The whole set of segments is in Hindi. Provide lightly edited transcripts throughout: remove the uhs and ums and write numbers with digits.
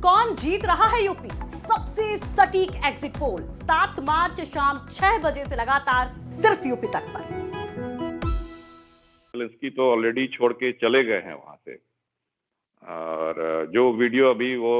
कौन जीत रहा है यूपी? सबसे सटीक एग्जिट पोल 7 मार्च शाम 6 बजे से लगातार सिर्फ यूपी तक पर। जेलेंस्की तो ऑलरेडी छोड़ के चले गए हैं वहां से, और जो वीडियो अभी वो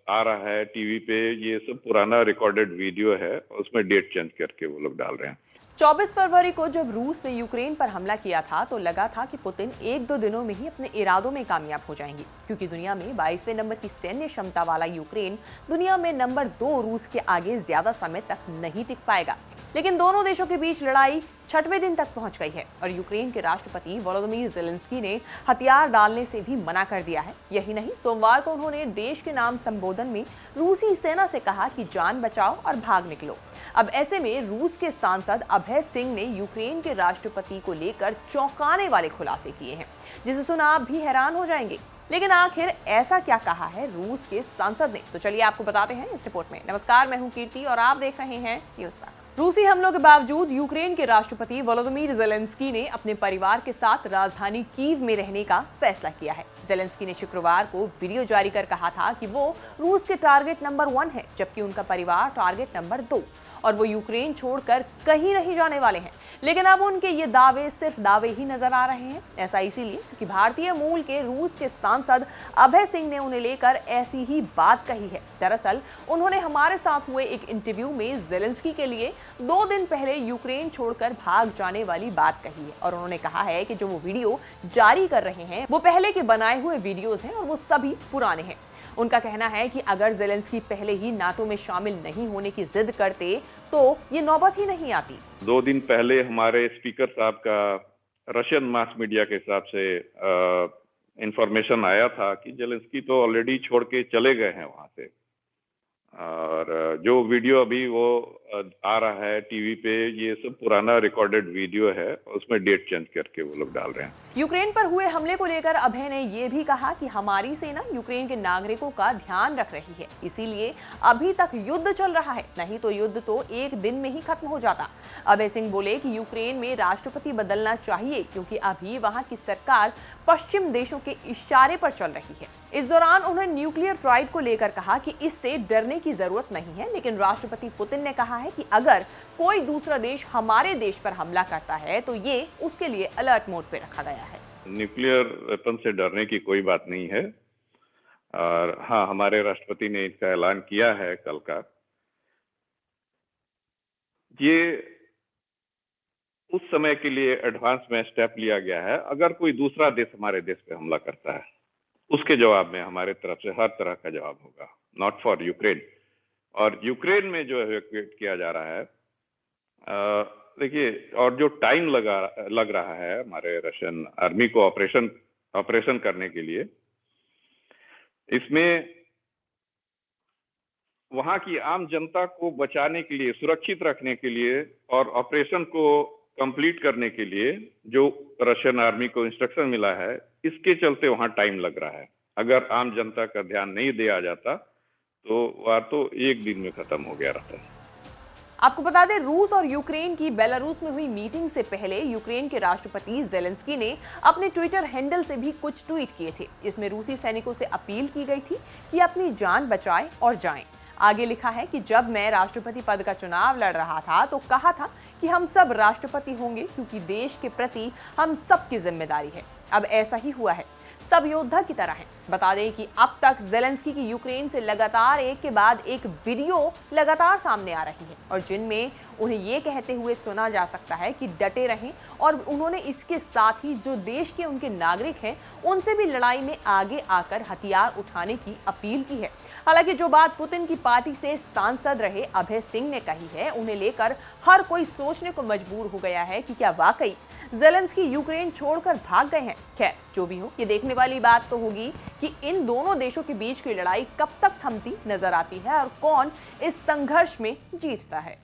आ रहा है टीवी पे, ये सब पुराना रिकॉर्डेड वीडियो है। उसमें डेट चेंज करके वो लोग डाल रहे हैं। 24 फरवरी को जब रूस ने यूक्रेन पर हमला किया था तो लगा था कि पुतिन 1-2 दिनों में ही अपने इरादों में कामयाब हो जाएंगे, क्योंकि दुनिया में 22वें नंबर की सैन्य क्षमता वाला यूक्रेन दुनिया में नंबर 2 रूस के आगे ज्यादा समय तक नहीं टिक पाएगा। लेकिन दोनों देशों के बीच लड़ाई 6वें दिन तक पहुंच गई है और यूक्रेन के राष्ट्रपति वोलोदिमीर ज़ेलेंस्की ने हथियार डालने से भी मना कर दिया है। यही नहीं, सोमवार को उन्होंने देश के नाम संबोधन में रूसी सेना से कहा कि जान बचाओ और भाग निकलो। अब ऐसे में रूस के सांसद अभय सिंह ने यूक्रेन के राष्ट्रपति को लेकर चौंकाने वाले खुलासे किए हैं, जिसे सुना आप भी हैरान हो जाएंगे। लेकिन आखिर ऐसा क्या कहा है रूस के सांसद ने, तो चलिए आपको बताते हैं इस रिपोर्ट में। नमस्कार, मैं हूं कीर्ति और आप देख रहे हैं न्यूज़ तक। रूसी हमलों के बावजूद यूक्रेन के राष्ट्रपति वोलोदिमीर ज़ेलेंस्की ने अपने परिवार के साथ राजधानी कीव में रहने का फैसला किया है। ज़ेलेंस्की ने शुक्रवार को वीडियो जारी कर कहा था कि वो रूस के टारगेट नंबर 1 है, जबकि उनका परिवार टारगेट नंबर 2, और वो यूक्रेन छोड़कर कहीं नहीं जाने वाले हैं। लेकिन अब उनके ये दावे सिर्फ दावे ही नजर आ रहे हैं। ऐसा इसीलिए क्योंकि भारतीय मूल के रूस के सांसद अभय सिंह ने उन्हें लेकर ऐसी ही बात कही है। दरअसल उन्होंने हमारे साथ हुए एक इंटरव्यू में ज़ेलेंस्की के लिए 2 दिन पहले यूक्रेन छोड़कर भाग जाने वाली बात कही है, और उन्होंने कहा है कि जो वो वीडियो जारी कर रहे हैं वो पहले के बनाए हुए वीडियोज हैं और वो सभी पुराने हैं। उनका कहना है कि अगर ज़ेलेंस्की पहले ही नाटो में शामिल नहीं होने की जिद करते तो ये नौबत ही नहीं आती। 2 दिन पहले हमारे स्पीकर साहब का रशियन मास मीडिया के हिसाब से इंफॉर्मेशन आया था कि जेलेंस्की तो ऑलरेडी छोड़ के चले गए हैं वहां से, और जो वीडियो अभी वो आ रहा है टीवी पे, ये सब पुराना रिकॉर्डेड वीडियो है। उसमें डेट चेंज करके वो लोग डाल रहे हैं। यूक्रेन पर हुए हमले को लेकर अभय ने ये भी कहा कि हमारी सेना यूक्रेन के नागरिकों का ध्यान रख रही है, इसीलिए अभी तक युद्ध चल रहा है, नहीं तो युद्ध तो 1 दिन में ही खत्म हो जाता। अभय सिंह बोले कि यूक्रेन में राष्ट्रपति बदलना चाहिए, क्योंकि अभी वहां की सरकार पश्चिम देशों के इशारे पर चल रही है। इस दौरान उन्होंने न्यूक्लियर ट्राइड को लेकर कहा कि इससे डरने की जरूरत नहीं है, लेकिन राष्ट्रपति पुतिन ने कहा है कि अगर कोई दूसरा देश हमारे देश पर हमला करता है तो ये उसके लिए अलर्ट मोड पे रखा गया है। न्यूक्लियर वेपन से डरने की कोई बात नहीं है, और हाँ, हमारे राष्ट्रपति ने इसका ऐलान किया है कल का। ये उस समय के लिए एडवांस में स्टेप लिया गया है। अगर कोई दूसरा देश हमारे देश पे हमला करता है, उसके जवाब में हमारे तरफ से हर तरह का जवाब होगा, नॉट फॉर यूक्रेन। और यूक्रेन में जो एवैक्यूएट किया जा रहा है, देखिए, और जो टाइम लग रहा है हमारे रशियन आर्मी को ऑपरेशन करने के लिए, इसमें वहां की आम जनता को बचाने के लिए, सुरक्षित रखने के लिए और ऑपरेशन को कंप्लीट करने के लिए जो रशियन आर्मी को इंस्ट्रक्शन मिला है, इसके चलते वहां टाइम लग रहा है। अगर आम जनता का ध्यान नहीं दिया जाता तो वार तो 1 दिन में खत्म हो गया रहता है। आपको बता दें, रूस और यूक्रेन की बेलारूस में हुई मीटिंग से पहले यूक्रेन के राष्ट्रपति ज़ेलेंस्की ने अपने ट्विटर हैंडल से भी कुछ ट्वीट किए थे। इसमें रूसी सैनिकों से अपील की गई थी कि अपनी जान बचाएं और जाएं। आगे लिखा है कि जब मैं राष्ट्रपति पद का चुनाव लड़ रहा था तो कहा था कि हम सब राष्ट्रपति होंगे, क्योंकि देश के प्रति हम सबकी जिम्मेदारी है। अब ऐसा ही हुआ है, सब योद्धा की तरह हैं। बता दें कि अब तक ज़ेलेंस्की की यूक्रेन से लगातार एक के बाद एक वीडियो लगातार सामने आ रही है, और जिनमें उन्हें ये कहते हुए सुना जा सकता है कि डटे रहें, और उन्होंने इसके साथ ही जो देश के उनके नागरिक हैं उनसे भी लड़ाई में आगे आकर हथियार उठाने की अपील की है। हालांकि जो बात पुतिन की पार्टी से सांसद रहे अभय सिंह ने कही है, उन्हें लेकर हर कोई सोचने को मजबूर हो गया है कि क्या वाकई ज़ेलेंस्की यूक्रेन छोड़कर भाग गए हैं। खैर, जो भी हो, ये देखने वाली बात तो होगी कि इन दोनों देशों के बीच की लड़ाई कब तक थमती नजर आती है और कौन इस संघर्ष में जीतता है।